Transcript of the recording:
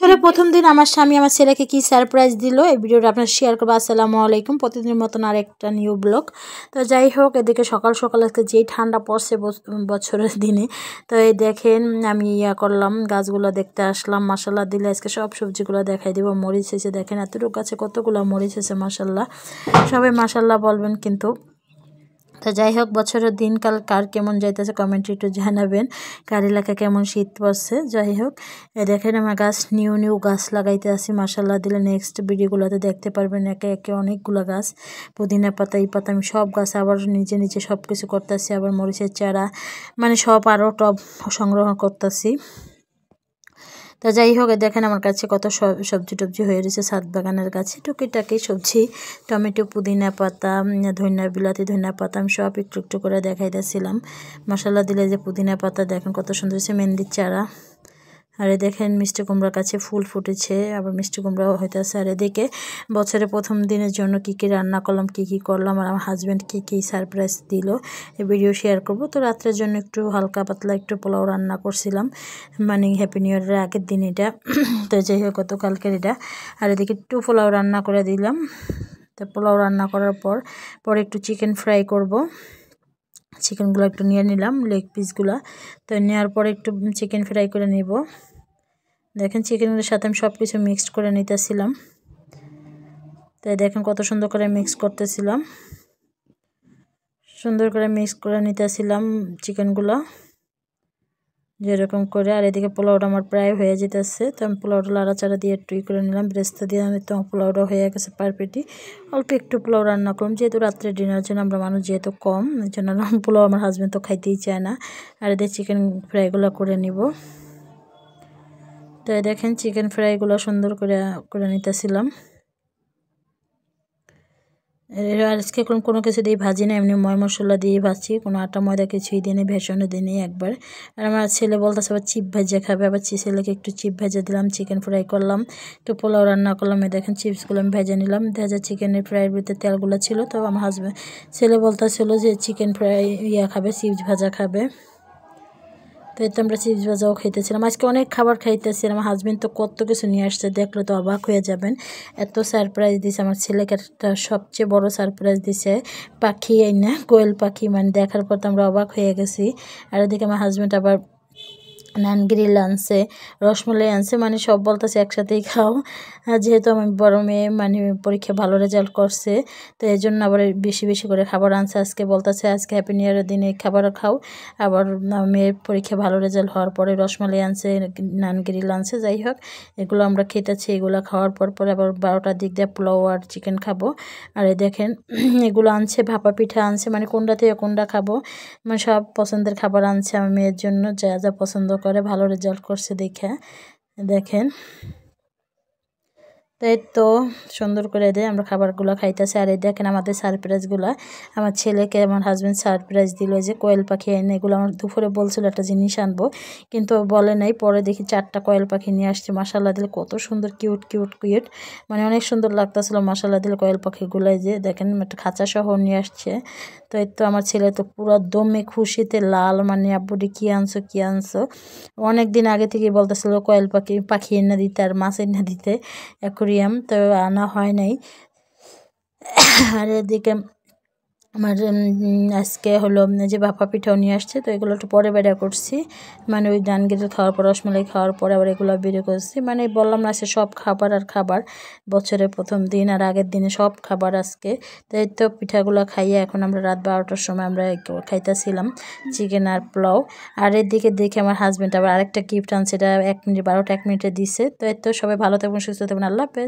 বছরের প্রথম দিন আমার স্বামী আমার ছেলেকে কি সারপ্রাইজ দিল এই ভিডিওটা আপনার শেয়ার করবো। আসসালামু আলাইকুম। প্রতিদিনের মতন আরেকটা নিউ ব্লগ। তো যাই হোক, এদিকে সকাল সকাল আজকে যেই ঠান্ডা পড়ছে বছরের দিনে, তো এই দেখেন আমি করলাম, গাছগুলো দেখতে আসলাম। মাসাল্লাহ দিলে আজকে সব সবজিগুলো দেখাই দেবো। মরিচ এসে দেখেন এতটুকু গাছে কতগুলো মরিচ এসে, মাসাল্লাহ। সবাই মাসাল্লাহ বলবেন কিন্তু। তো যাই হোক, বছরের দিনকাল কার কেমন যাইতেছে কমেন্টে একটু জানাবেন, কার এলাকায় কেমন শীত পড়ছে। যাই হোক, দেখেন আমার গাছ নিউ গাছ লাগাইতে আসি। মাসাল্লাহ দিলে নেক্সট ভিডিওগুলোতে দেখতে পারবেন একে একে অনেকগুলো গাছ, পুদিনা পাতা এই পাতা আমি সব গাছ আবার নিজে সব কিছু করতেছি। আবার মরিচের চারা মানে সব আরও টব সংগ্রহ করতেছি। তা যাই হোক, দেখেন আমার কাছে কত সবজি টবজি হয়ে রয়েছে ছাদ বাগানের কাছে। টুকিটাকি সবজি, টমেটো, পুদিনা পাতা, বিলাতি ধনিয়া পাতা আমি সব একটু করে দেখাইতেছিলাম। মশলা দিলে যে পুদিনা পাতা দেখেন কত সুন্দর হয়েছে, মেহেন্দির চারা। আর দেখেন মিষ্টি কুমড়ার কাছে ফুল ফুটেছে, আবার মিষ্টি কুমড়াও হইতেছে। আর এদিকে বছরের প্রথম দিনের জন্য কি কি রান্না করলাম, কি কি করলাম, আর আমার হাজব্যান্ড কি সারপ্রাইজ দিল এই ভিডিও শেয়ার করব। তো রাত্রের জন্য একটু হালকা পাতলা একটু পোলাও রান্না করছিলাম, মানে হ্যাপি নিউ ইয়ারের আগের দিন এটা। তো যাই হোক, গতকালকের এটা। আর এদিকে একটু পোলাও রান্না করে দিলাম। তো পোলাও রান্না করার পরে একটু চিকেন ফ্রাই করব। চিকেনগুলো একটু নিয়ে নিলাম, লেগ পিসগুলো। তো নেওয়ার পরে একটু চিকেন ফ্রাই করে নিব। দেখেন চিকেনগুলোর সাথে আমি সব কিছু মিক্সড করে নিতেছিলাম। তাই দেখেন কত সুন্দর করে মিক্স করতেছিলাম, সুন্দর করে মিক্স করে নিতেছিলাম চিকেনগুলো যেরকম করে। আর এদিকে পোলাওটা আমার প্রায় হয়ে যেতেছে। তো আমি পোলাওটা লাড়াচাড়া দিয়ে একটু করে নিলাম, ব্রেস্তা দিয়ে। আমি তো পোলাওটা হয়ে গেছে পারফেক্টই। অল্প একটু পোলাও রান্না করলাম, যেহেতু রাত্রে ডিনারের জন্য আমরা মানুষ যেহেতু কম, এই জন্য পোলাও আমার হাজব্যান্ড তো খাইতেই চায় না। আর এদের চিকেন ফ্রাইগুলো করে নিব। তো দেখেন চিকেন ফ্রাইগুলো সুন্দর করে নিতেছিলাম। আজকে কোনো কিছু দিয়ে ভাজি না, এমনি ময় মশলা দিয়ে ভাজছি, কোনো আটা ময়দা কিছুই দিই, ভেষণে দিই একবার। আর আমার ছেলে বলতেছে আবার চিপ ভাজা খাবে, আবার ছেলেকে একটু চিপ ভেজে দিলাম। চিকেন ফ্রাই করলাম, একটু পোলাও রান্না করলাম। দেখেন চিপসগুলো আমি ভেজে নিলাম। ভেজা চিকেনের ফ্রাইয়ের ভিতরে তেলগুলো ছিল। তো আমার ছেলে বলতেছিল যে চিকেন ফ্রাই খাবে, চিপস ভাজা খাবে। তো এই তো আমরা চিপস ভাজাও খাইতেছিলাম। আজকে অনেক খাবার খাইতেছিলাম। আমার হাজব্যান্ড তো কত কিছু নিয়ে আসছে, দেখলে তো অবাক হয়ে যাবেন। এত সারপ্রাইজ দিছে আমার ছেলেকে, একটা সবচেয়ে বড় সারপ্রাইজ দিছে পাখি, এই না কোয়েল পাখি, মানে দেখার পর তো আমরা অবাক হয়ে গেছি। আর ওদিকে আমার হাজব্যান্ড আবার নান গ্রিল আনছে, রসমালাই আনছে, মানে সব বলতেছে একসাথেই খাও। আর যেহেতু আমি বড় মেয়ে, মানে পরীক্ষা ভালো রেজাল্ট করছে, তো এই জন্য আবার বেশি করে খাবার আনছে। আজকে বলতেছে আজকে হ্যাপি নিউ ইয়ারের দিনে খাবার খাও। আবার মেয়ের পরীক্ষা ভালো রেজাল্ট হওয়ার পরে রসমালাই আনছে, নান গ্রিল আনছে। যাই হোক, এগুলো আমরা খেতেছি। এগুলো খাওয়ার পরে আবার 12টার দিক দিয়ে পোলাও আর চিকেন খাবো। আর এই দেখেন এগুলো আনছে, ভাপা পিঠা আনছে, মানে কোনটা থেকে কোনটা খাবো, মানে সব পছন্দের খাবার আনছে আমার মেয়ের জন্য, যা যা পছন্দ করে, ভালো রেজাল্ট করছে দেখে। দেখেন তাই তো সুন্দর করে দেয় আমরা খাবারগুলো খাইতেছি। আর এই দেখেন আমাদের সারপ্রাইজগুলো, আমার ছেলেকে আমার হাজব্যান্ড সারপ্রাইজ দিল যে কোয়েল পাখি এনে। এগুলো আমার দুপুরে বলছিল একটা জিনিস আনবো, কিন্তু বলে নাই। পরে দেখি 4টা কোয়েল পাখি নিয়ে আসছে। মাশাল্লাহ দিলে কত সুন্দর, কিউট, মানে অনেক সুন্দর লাগতেছিল। মাশাল্লাহ দিলে কোয়েল পাখিগুলো যে দেখেন একটা খাঁচা সহ নিয়ে আসছে। তো এই তো আমার ছেলে তো পুরো দমে খুশিতে লাল, মানে আব্বুটি কি আনছো। অনেক দিন আগে থেকেই বলতেছিল কোয়েল পাখি এনে দিতে আর মাছ এনে দিতে, অ্যাকোরিয়াম, তো আনা হয় নাই। আর এদিকে আমার আজকে হলো যে ভাপা পিঠাও নিয়ে আসছে। তো এগুলো একটু পরে বেড়া করছি, মানে ওই ডান গেটে খাওয়ার পর, রসমালাই খাওয়ার পরে আবার এগুলো বেড়ে করছি। মানে বললাম না, আজকে সব খাবার বছরের প্রথম দিন আর আগের দিনে সব খাবার আজকে। তো এই তো পিঠাগুলো খাইয়ে এখন আমরা রাত 12টার সময় আমরা খাইতেছিলাম চিকেন আর পোলাও। আর এদিকে দেখে আমার হাজব্যান্ড আবার আরেকটা গিফট আনছে, এটা 1 মিনিটে 1 মিনিটে দিছে। তো এই তো সবাই ভালো থাকবেন, সুস্থ থাকবেন, আল্লাহ হাফেজ।